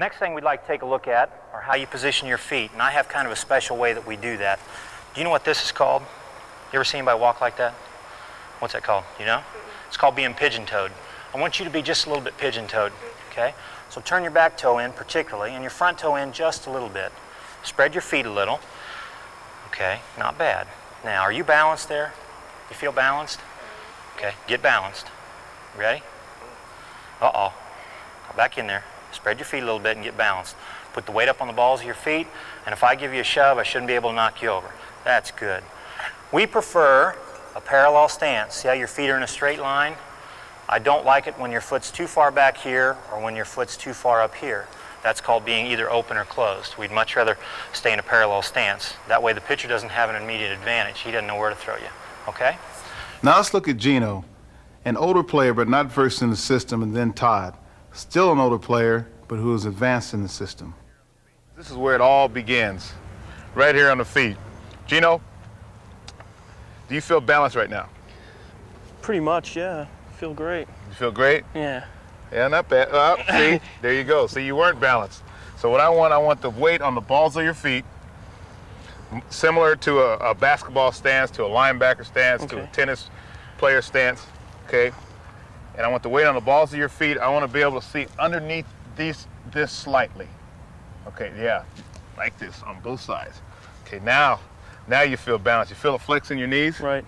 Next thing we'd like to take a look at are how you position your feet, and I have kind of a special way that we do that. Do you know what this is called? You ever seen anybody walk like that? What's that called? You know? It's called being pigeon-toed. I want you to be just a little bit pigeon-toed, okay? So turn your back toe in particularly, and your front toe in just a little bit. Spread your feet a little. Okay, not bad. Now, are you balanced there? You feel balanced? Okay, get balanced. Ready? Uh-oh. Go back in there. Spread your feet a little bit and get balanced. Put the weight up on the balls of your feet, and if I give you a shove, I shouldn't be able to knock you over. That's good. We prefer a parallel stance. See how your feet are in a straight line? I don't like it when your foot's too far back here or when your foot's too far up here. That's called being either open or closed. We'd much rather stay in a parallel stance. That way the pitcher doesn't have an immediate advantage. He doesn't know where to throw you. Okay? Now let's look at Gino, an older player but not versed in the system, and then Todd, still an older player but who is advanced in the system. This is where it all begins, right here on the feet. Gino, do you feel balanced right now? Pretty much, yeah. Feel great. You feel great? Yeah. Yeah, not bad. See, there you go. See, you weren't balanced. So what I want the weight on the balls of your feet, similar to a basketball stance, to a linebacker stance, to a tennis player stance, okay? And I want the weight on the balls of your feet. I want to be able to see underneath this slightly. Okay, yeah, like this on both sides. Okay, now you feel balanced. You feel a flex in your knees? Right.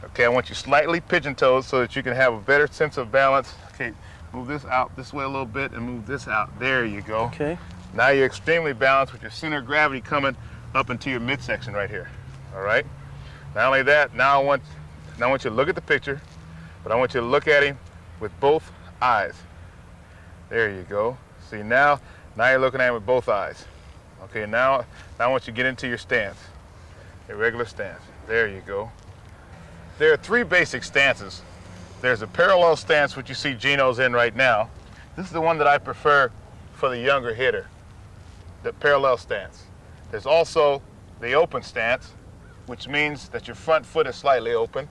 Okay, I want you slightly pigeon-toed so that you can have a better sense of balance. Okay, move this out this way a little bit and move this out. There you go. Okay. Now you're extremely balanced with your center of gravity coming up into your midsection right here. All right? Not only that, now I want you to look at the picture, but I want you to look at him with both eyes. There you go. See, now you're looking at him with both eyes. Okay, now I want you to get into your stance, a regular stance. There you go. There are three basic stances. There's a parallel stance, which you see Gino's in right now. This is the one that I prefer for the younger hitter, the parallel stance. There's also the open stance, which means that your front foot is slightly open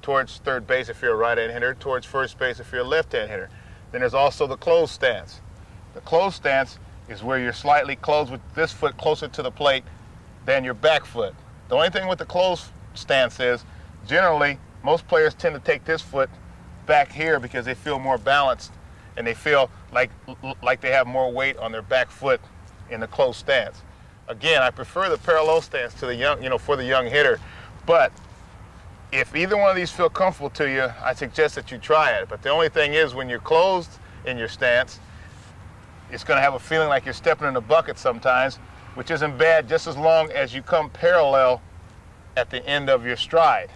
towards third base if you're a right-hand hitter, towards first base if you're a left-hand hitter. Then there's also the closed stance. The closed stance is where you're slightly closed with this foot closer to the plate than your back foot. The only thing with the closed stance is, generally, most players tend to take this foot back here because they feel more balanced and they feel like they have more weight on their back foot in the closed stance. Again, I prefer the parallel stance to the young, for the young hitter, but if either one of these feel comfortable to you, I suggest that you try it. But the only thing is, when you're closed in your stance, it's going to have a feeling like you're stepping in a bucket sometimes, which isn't bad just as long as you come parallel at the end of your stride.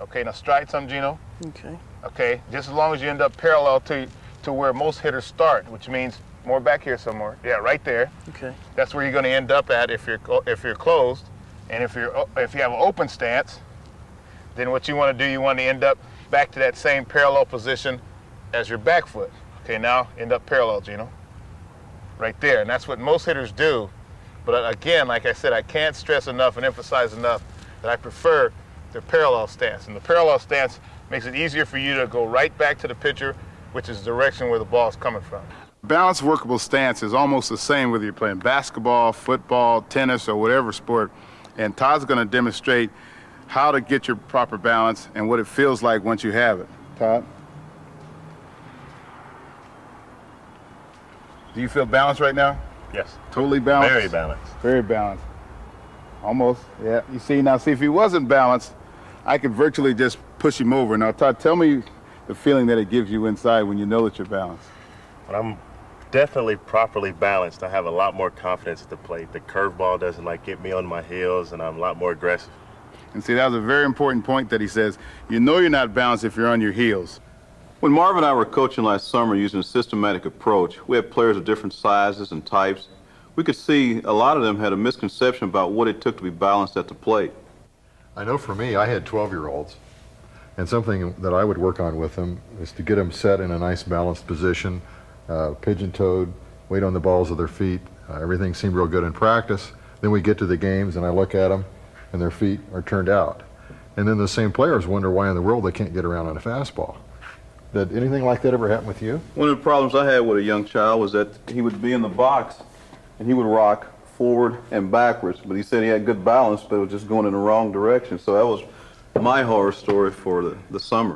Okay, now stride some, Gino. Okay. Okay, just as long as you end up parallel to where most hitters start, which means more back here somewhere. Yeah, right there. Okay. That's where you're going to end up at if you're closed, and if you have an open stance, then what you want to do, you want to end up back to that same parallel position as your back foot. Okay, now end up parallel, Gino. Right there, and that's what most hitters do. But again, like I said, I can't stress enough and emphasize enough that I prefer the parallel stance. And the parallel stance makes it easier for you to go right back to the pitcher, which is the direction where the ball is coming from. Balanced workable stance is almost the same whether you're playing basketball, football, tennis, or whatever sport. And Todd's going to demonstrate how to get your proper balance and what it feels like once you have it. Todd? Do you feel balanced right now? Yes. Totally balanced? Very balanced. Very balanced. Almost, yeah. You see, now see, if he wasn't balanced, I could virtually just push him over. Now, Todd, tell me the feeling that it gives you inside when you know that you're balanced. When I'm definitely properly balanced, I have a lot more confidence at the plate. The curveball doesn't get me on my heels, and I'm a lot more aggressive. And see, that was a very important point that he says. You know you're not balanced if you're on your heels. When Marv and I were coaching last summer using a systematic approach, we had players of different sizes and types. We could see a lot of them had a misconception about what it took to be balanced at the plate. I know for me, I had 12-year-olds, and something that I would work on with them is to get them set in a nice balanced position, pigeon-toed, weight on the balls of their feet. Everything seemed real good in practice. Then we get to the games and I look at them and their feet are turned out. And then the same players wonder why in the world they can't get around on a fastball. Did anything like that ever happen with you? One of the problems I had with a young child was that he would be in the box and he would rock forward and backwards, but he said he had good balance, but it was just going in the wrong direction. So that was my horror story for the summer.